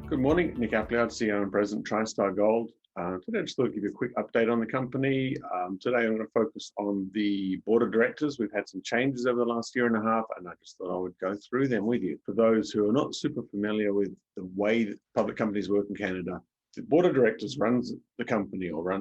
Good morning, Nick Appleyard, CEO and President, TriStar Gold. Today I just thought I'd give you a quick update on the company. Today I'm going to focus on the board of directors. We've had some changes over the last year and a half, and I just thought I would go through them with you. For those who are not super familiar with the way that public companies work in Canada, the board of directors runs the company or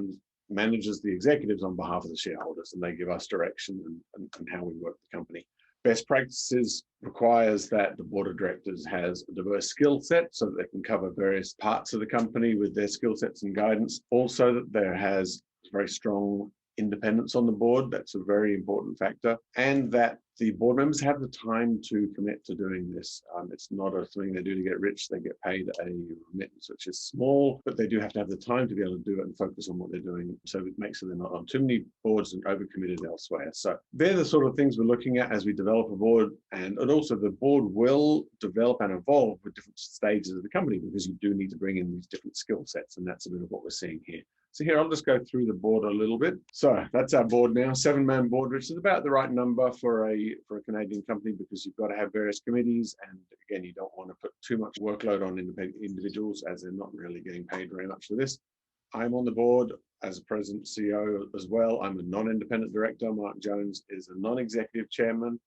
manages the executives on behalf of the shareholders, and they give us direction and how we work the company. Best practices requires that the board of directors has a diverse skill set so that they can cover various parts of the company with their skill sets and guidance. Also, that there has very strong independence on the board. That's a very important factor. And that the board members have the time to commit to doing this. It's not a thing they do to get rich. They get paid a remittance, which is small, but they do have to have the time to be able to do it and focus on what they're doing. So it makes sure they're not on too many boards and overcommitted elsewhere. So they're the sort of things we're looking at as we develop a board. And also the board will develop and evolve with different stages of the company because you do need to bring in these different skill sets. And that's a bit of what we're seeing here. So here, I'll just go through the board a little bit. So that's our board now, 7-man board, which is about the right number for a Canadian company because you've got to have various committees. And again, you don't want to put too much workload on independent individuals as they're not really getting paid very much for this. I'm on the board as a president CEO as well. I'm a non-independent director. Mark Jones is a non-executive chairman,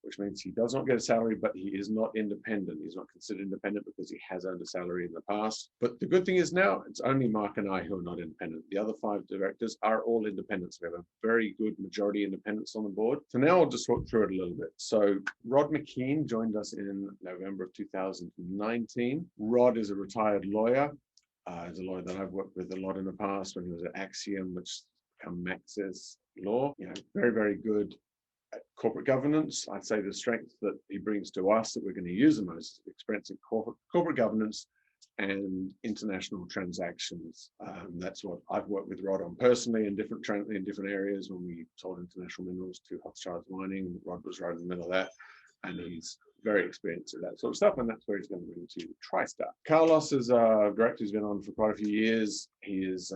which means he does not get a salary, but he is not independent. He's not considered independent because he has earned a salary in the past. But the good thing is now it's only Mark and I who are not independent. The other 5 directors are all independents. We have a very good majority independence on the board. So now I'll just walk through it a little bit. So Rod McKean joined us in November of 2019. Rod is a retired lawyer. He's a lawyer that I've worked with a lot in the past when he was at Axiom, which became Maxis Law. Very, very good at corporate governance. I'd say the strength that he brings to us that we're going to use the most is experience in corporate governance and international transactions. That's what I've worked with Rod on personally in different areas when we sold international minerals to Hochschild Mining. Rod was right in the middle of that, and he's very experienced at that sort of stuff, and that's where he's going to bring to TriStar. Carlos is a director who's been on for quite a few years. He is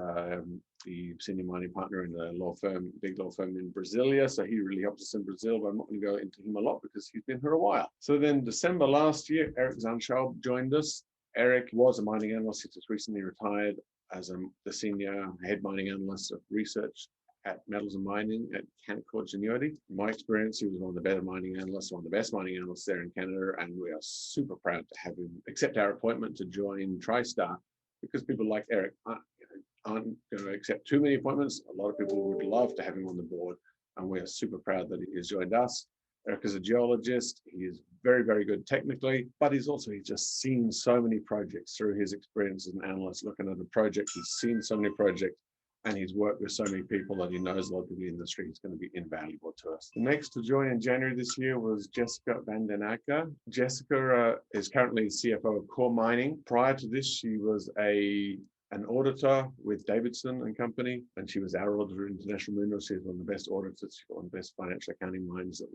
the senior mining partner in a law firm, big law firm in Brasilia. So he really helps us in Brazil, but I'm not going to go into him a lot because he's been here a while. So then December last year, Eric Zanschaub joined us. Eric was a mining analyst. He just recently retired as the senior head mining analyst of research at Metals and Mining at Canaccord Genuity. In my experience, he was one of the better mining analysts, one of the best mining analysts there in Canada, and we are super proud to have him accept our appointment to join TriStar because people like Eric aren't going to accept too many appointments. A lot of people would love to have him on the board, and we are super proud that he has joined us. Eric is a geologist. He is very, very good technically, but he's just seen so many projects through his experience as an analyst looking at a project. He's seen so many projects, and he's worked with so many people that he knows a lot of the industry. He's going to be invaluable to us. The next to join in January this year was Jessica van den Akker. Jessica is currently CFO of Core Mining. Prior to this, she was an auditor with Davidson and Company, and she was our auditor in International Minerals. She's one of the best auditors. She's one of the best financial accounting minds that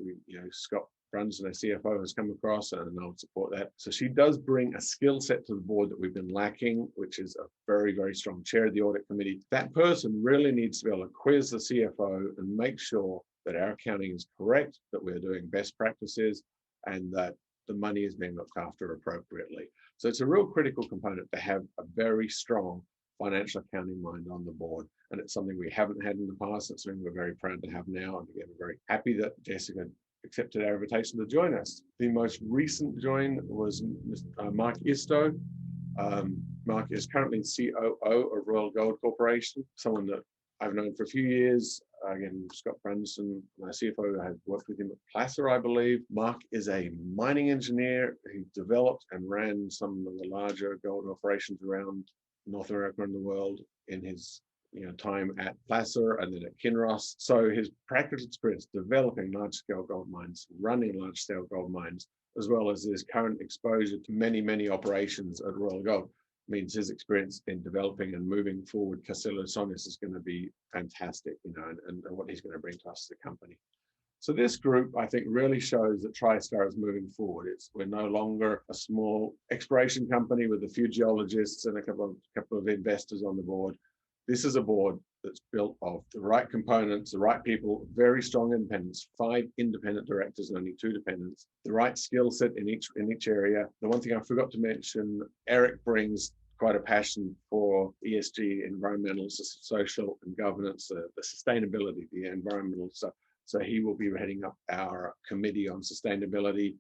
Scott Brunson, our CFO, has come across, and I would support that. So she does bring a skill set to the board that we've been lacking, which is a very, very strong chair of the audit committee. That person really needs to be able to quiz the CFO and make sure that our accounting is correct, that we're doing best practices, and that the money is being looked after appropriately. So it's a real critical component to have a very strong financial accounting mind on the board. And it's something we haven't had in the past. It's something we're very proud to have now. And again, we're very happy that Jessica accepted our invitation to join us. The most recent join was Mark Isto. Mark is currently COO of Royal Gold Corporation, someone that I've known for a few years. Again, Scott Brunson, my CFO, has worked with him at Placer, I believe. Mark is a mining engineer who developed and ran some of the larger gold operations around North America and the world in his time at Placer and then at Kinross. So his practical experience developing large-scale gold mines, running large-scale gold mines, as well as his current exposure to many, many operations at Royal Gold means his experience in developing and moving forward Castillo Sonis is going to be fantastic, and what he's going to bring to us as a company. So this group, I think, really shows that TriStar is moving forward. We're no longer a small exploration company with a few geologists and a couple of investors on the board. This is a board that's built of the right components, the right people, very strong independents, 5 independent directors and only 2 dependents, the right skill set in each area. The one thing I forgot to mention, Eric brings quite a passion for ESG, environmental, social, and governance, the sustainability, the environmental stuff. So he will be heading up our committee on sustainability.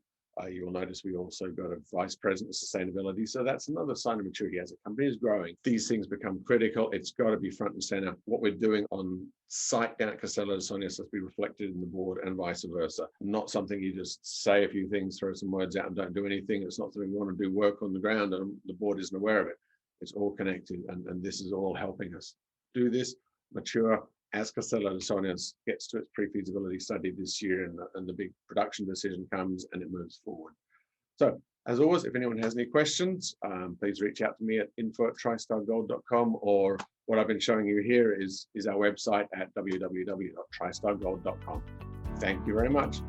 You will notice we also got a vice president of sustainability. So that's another sign of maturity. As a company is growing, these things become critical. It's got to be front and center. What we're doing on site down at Castello de Sonis has to be reflected in the board and vice versa. Not something you just say a few things, throw some words out and don't do anything. It's not something we want to do work on the ground and the board isn't aware of it. It's all connected, and this is all helping us do this, mature, as Castello de Sonis gets to its pre-feasibility study this year and the big production decision comes and it moves forward. So, as always, if anyone has any questions, please reach out to me at info@tristargold.com, or what I've been showing you here is our website at www.tristargold.com. Thank you very much.